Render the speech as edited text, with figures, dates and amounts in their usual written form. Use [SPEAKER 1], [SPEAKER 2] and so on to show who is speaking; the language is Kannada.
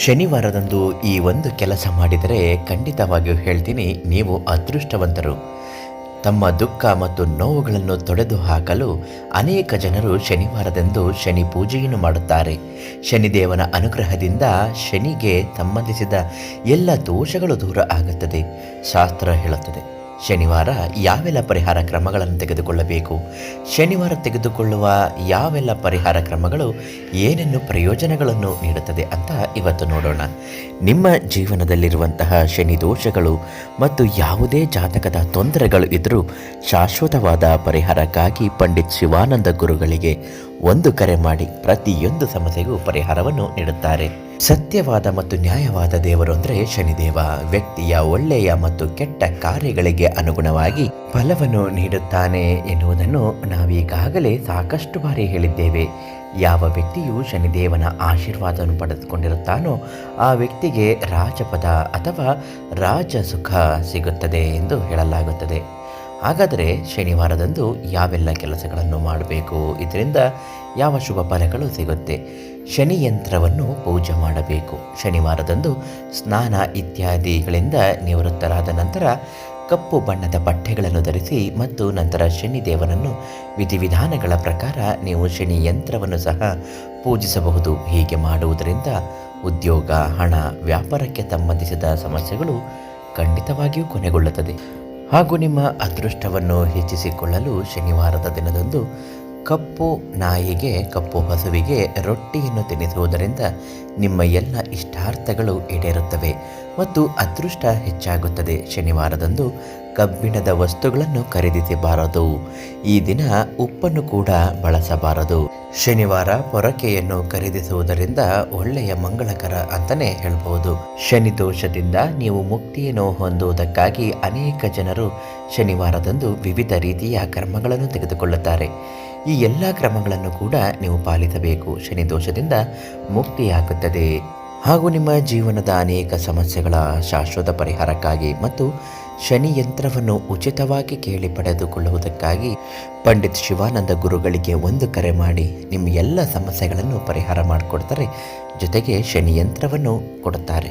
[SPEAKER 1] ಶನಿವಾರದಂದು ಈ ಒಂದು ಕೆಲಸ ಮಾಡಿದರೆ ಖಂಡಿತವಾಗಿಯೂ ಹೇಳ್ತೀನಿ, ನೀವು ಅದೃಷ್ಟವಂತರು. ತಮ್ಮ ದುಃಖ ಮತ್ತು ನೋವುಗಳನ್ನು ತೊಡೆದು ಹಾಕಲು ಅನೇಕ ಜನರು ಶನಿವಾರದಂದು ಶನಿ ಪೂಜೆಯನ್ನು ಮಾಡುತ್ತಾರೆ. ಶನಿದೇವನ ಅನುಗ್ರಹದಿಂದ ಶನಿಗೆ ಸಂಬಂಧಿಸಿದ ಎಲ್ಲ ದೋಷಗಳು ದೂರ ಆಗುತ್ತದೆ. ಶಾಸ್ತ್ರ ಹೇಳುತ್ತದೆ ಶನಿವಾರ ಯಾವೆಲ್ಲ ಪರಿಹಾರ ಕ್ರಮಗಳನ್ನು ತೆಗೆದುಕೊಳ್ಳಬೇಕು, ಶನಿವಾರ ತೆಗೆದುಕೊಳ್ಳುವ ಯಾವೆಲ್ಲ ಪರಿಹಾರ ಕ್ರಮಗಳು ಏನೇನು ಪ್ರಯೋಜನಗಳನ್ನು ನೀಡುತ್ತದೆ ಅಂತ ಇವತ್ತು ನೋಡೋಣ. ನಿಮ್ಮ ಜೀವನದಲ್ಲಿರುವಂತಹ ಶನಿ ದೋಷಗಳು ಮತ್ತು ಯಾವುದೇ ಜಾತಕದ ತೊಂದರೆಗಳು ಇದ್ದರೂ ಶಾಶ್ವತವಾದ ಪರಿಹಾರಕ್ಕಾಗಿ ಪಂಡಿತ್ ಶಿವಾನಂದ ಗುರುಗಳಿಗೆ ಒಂದು ಕರೆ ಮಾಡಿ ಪ್ರತಿಯೊಂದು ಸಮಸ್ಯೆಗೂ ಪರಿಹಾರವನ್ನು ನೀಡುತ್ತಾರೆ. ಸತ್ಯವಾದ ಮತ್ತು ನ್ಯಾಯವಾದ ದೇವರು ಅಂದರೆ ಶನಿದೇವ. ವ್ಯಕ್ತಿಯ ಒಳ್ಳೆಯ ಮತ್ತು ಕೆಟ್ಟ ಕಾರ್ಯಗಳಿಗೆ ಅನುಗುಣವಾಗಿ ಫಲವನ್ನು ನೀಡುತ್ತಾನೆ ಎನ್ನುವುದನ್ನು ನಾವೀಗಾಗಲೇ ಸಾಕಷ್ಟು ಬಾರಿ ಹೇಳಿದ್ದೇವೆ. ಯಾವ ವ್ಯಕ್ತಿಯು ಶನಿದೇವನ ಆಶೀರ್ವಾದವನ್ನು ಪಡೆದುಕೊಂಡಿರುತ್ತಾನೋ ಆ ವ್ಯಕ್ತಿಗೆ ರಾಜಪದ ಅಥವಾ ರಾಜಸುಖ ಸಿಗುತ್ತದೆ ಎಂದು ಹೇಳಲಾಗುತ್ತದೆ. ಹಾಗಾದರೆ ಶನಿವಾರದಂದು ಯಾವೆಲ್ಲ ಕೆಲಸಗಳನ್ನು ಮಾಡಬೇಕು, ಇದರಿಂದ ಯಾವ ಶುಭ ಫಲಗಳು ಸಿಗುತ್ತೆ? ಶನಿ ಯಂತ್ರವನ್ನು ಪೂಜೆ ಮಾಡಬೇಕು. ಶನಿವಾರದಂದು ಸ್ನಾನ ಇತ್ಯಾದಿಗಳಿಂದ ನಿವೃತ್ತರಾದ ನಂತರ ಕಪ್ಪು ಬಣ್ಣದ ಬಟ್ಟೆಗಳನ್ನು ಧರಿಸಿ ಮತ್ತು ನಂತರ ಶನಿದೇವನನ್ನು ವಿಧಿವಿಧಾನಗಳ ಪ್ರಕಾರ ನೀವು ಶನಿ ಯಂತ್ರವನ್ನು ಸಹ ಪೂಜಿಸಬಹುದು. ಹೀಗೆ ಮಾಡುವುದರಿಂದ ಉದ್ಯೋಗ, ಹಣ, ವ್ಯಾಪಾರಕ್ಕೆ ಸಂಬಂಧಿಸಿದ ಸಮಸ್ಯೆಗಳು ಖಂಡಿತವಾಗಿಯೂ ಕೊನೆಗೊಳ್ಳುತ್ತದೆ. ಹಾಗೂ ನಿಮ್ಮ ಅದೃಷ್ಟವನ್ನು ಹೆಚ್ಚಿಸಿಕೊಳ್ಳಲು ಶನಿವಾರದ ದಿನದಂದು ಕಪ್ಪು ನಾಯಿಗೆ, ಕಪ್ಪು ಹಸುವಿಗೆ ರೊಟ್ಟಿಯನ್ನು ತಿನ್ನಿಸುವುದರಿಂದ ನಿಮ್ಮ ಎಲ್ಲ ಇಷ್ಟಾರ್ಥಗಳು ಈಡೇರುತ್ತವೆ ಮತ್ತು ಅದೃಷ್ಟ ಹೆಚ್ಚಾಗುತ್ತದೆ. ಶನಿವಾರದಂದು ಕಬ್ಬಿಣದ ವಸ್ತುಗಳನ್ನು ಖರೀದಿಸಬಾರದು. ಈ ದಿನ ಉಪ್ಪನ್ನು ಕೂಡ ಬಳಸಬಾರದು. ಶನಿವಾರ ಪೊರಕೆಯನ್ನು ಖರೀದಿಸುವುದರಿಂದ ಒಳ್ಳೆಯ ಮಂಗಳಕರ ಅಂತಲೇ ಹೇಳ್ಬೋದು. ಶನಿ ದೋಷದಿಂದ ನೀವು ಮುಕ್ತಿಯನ್ನು ಹೊಂದುವುದಕ್ಕಾಗಿ ಅನೇಕ ಜನರು ಶನಿವಾರದಂದು ವಿವಿಧ ರೀತಿಯ ಕ್ರಮಗಳನ್ನು ತೆಗೆದುಕೊಳ್ಳುತ್ತಾರೆ. ಈ ಎಲ್ಲ ಕ್ರಮಗಳನ್ನು ಕೂಡ ನೀವು ಪಾಲಿಸಬೇಕು. ಶನಿ ದೋಷದಿಂದ ಮುಕ್ತಿಯಾಗುತ್ತದೆ. ಹಾಗೂ ನಿಮ್ಮ ಜೀವನದ ಅನೇಕ ಸಮಸ್ಯೆಗಳ ಶಾಶ್ವತ ಪರಿಹಾರಕ್ಕಾಗಿ ಮತ್ತು ಶನಿ ಯಂತ್ರವನ್ನು ಉಚಿತವಾಗಿ ಕೇಳಿ ಪಡೆದುಕೊಳ್ಳುವುದಕ್ಕಾಗಿ ಪಂಡಿತ್ ಶಿವಾನಂದ ಗುರುಗಳಿಗೆ ಒಂದು ಕರೆ ಮಾಡಿ ನಿಮ್ಮ ಎಲ್ಲ ಸಮಸ್ಯೆಗಳನ್ನು ಪರಿಹಾರ ಮಾಡಿಕೊಡ್ತಾರೆ. ಜೊತೆಗೆ ಶನಿ ಯಂತ್ರವನ್ನು ಕೊಡುತ್ತಾರೆ.